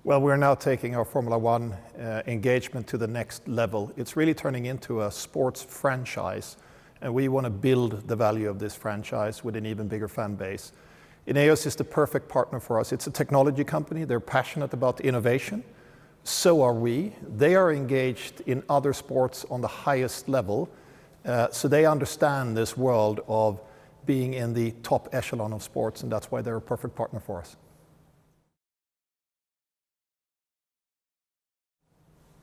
Well, we're now taking our Formula One engagement to the next level. It's really turning into a sports franchise, and we want to build the value of this franchise with an even bigger fan base. INEOS is the perfect partner for us. It's a technology company. They're passionate about innovation. So are we. They are engaged in other sports on the highest level, so they understand this world of being in the top echelon of sports, and that's why they're a perfect partner for us.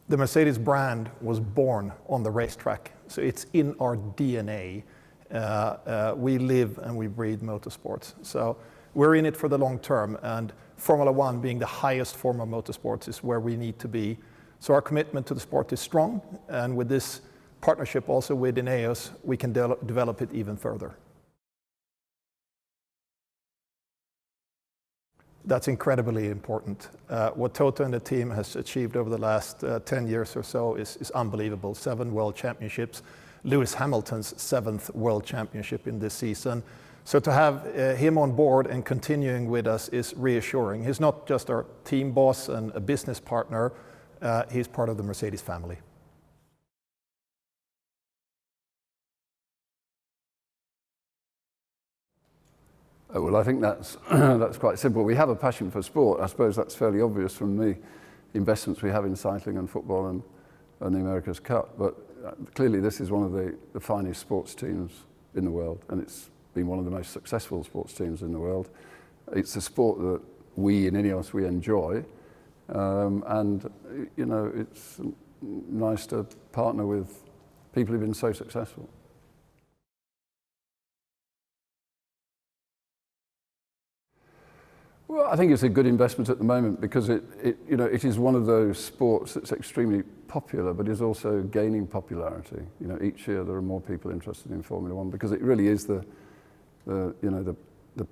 The Mercedes brand was born on the racetrack, so it's in our DNA. We live and we breathe motorsports. So we're in it for the long term, and Formula One, being the highest form of motorsports, is where we need to be. So our commitment to the sport is strong, and with this partnership also with INEOS, we can develop it even further. That's incredibly important. What Toto and the team has achieved over the last 10 years or so is unbelievable. 7 world championships, Lewis Hamilton's 7th world championship in this season. So to have him on board and continuing with us is reassuring. He's not just our team boss and a business partner, he's part of the Mercedes family. Well, I think that's quite simple. We have a passion for sport. I suppose that's fairly obvious from the investments we have in cycling and football and the America's Cup. But clearly this is one of the finest sports teams in the world, and it's been one of the most successful sports teams in the world. It's a sport that we in INEOS, we enjoy. And, you know, it's nice to partner with people who've been so successful. Well, I think it's a good investment at the moment because it is one of those sports that's extremely popular, but is also gaining popularity. You know, each year there are more people interested in Formula One because it really is the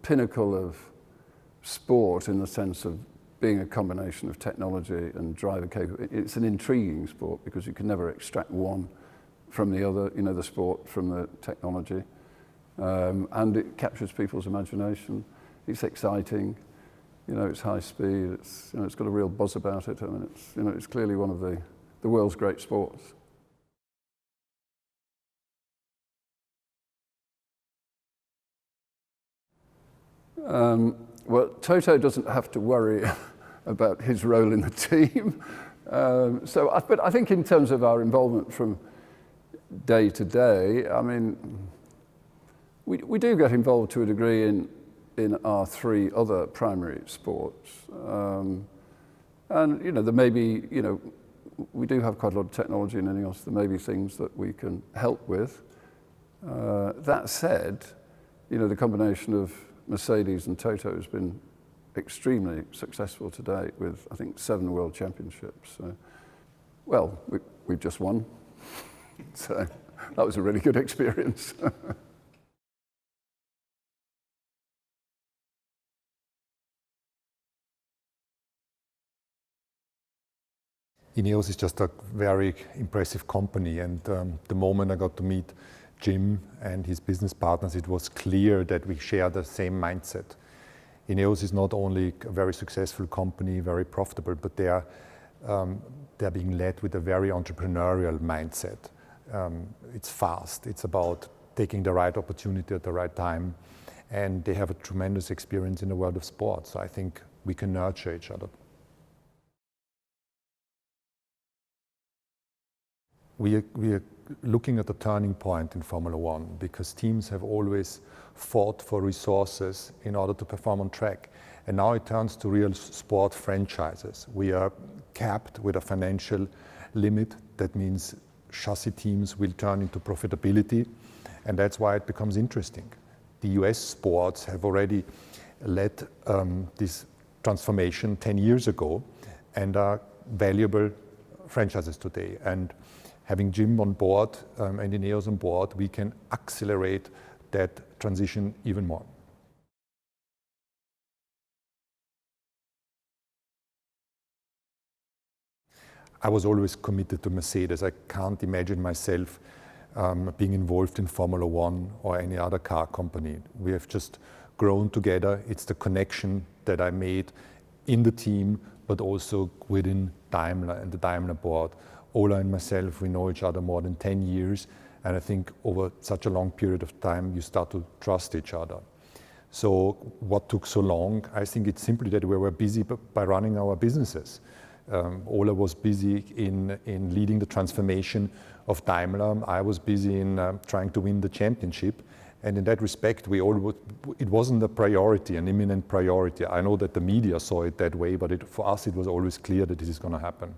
pinnacle of sport in the sense of being a combination of technology and driver capability. It's an intriguing sport because you can never extract one from the other. You know, the sport from the technology, and it captures people's imagination. It's exciting. You know, it's high speed. It's, you know, it's got a real buzz about it. I mean, it's, you know, it's clearly one of the world's great sports. Well, Toto doesn't have to worry about his role in the team. But I think in terms of our involvement from day to day, I mean, we do get involved to a degree in our 3 other primary sports. And, you know, there may be, you know, we do have quite a lot of technology in INEOS. There may be things that we can help with. That said, you know, the combination of Mercedes and Toto has been extremely successful to date with, I think, 7 world championships. So, well, we've just won. So that was a really good experience. INEOS is just a very impressive company, and the moment I got to meet Jim and his business partners, it was clear that we share the same mindset. INEOS is not only a very successful company, very profitable, but they're being led with a very entrepreneurial mindset. It's fast, it's about taking the right opportunity at the right time, and they have a tremendous experience in the world of sports. So I think we can nurture each other. We are looking at a turning point in Formula One because teams have always fought for resources in order to perform on track. And now it turns to real sport franchises. We are capped with a financial limit. That means chassis teams will turn into profitability, and that's why it becomes interesting. The US sports have already led this transformation 10 years ago and are valuable franchises today. And having Jim on board and INEOS on board, we can accelerate that transition even more. I was always committed to Mercedes. I can't imagine myself being involved in Formula One or any other car company. We have just grown together. It's the connection that I made in the team but also within Daimler and the Daimler board. Ola and myself, we know each other more than 10 years, and I think over such a long period of time, you start to trust each other. So what took so long? I think it's simply that we were busy by running our businesses. Ola was busy in leading the transformation of Daimler. I was busy in trying to win the championship. And in that respect, it wasn't a priority, an imminent priority. I know that the media saw it that way, but for us, it was always clear that this is going to happen.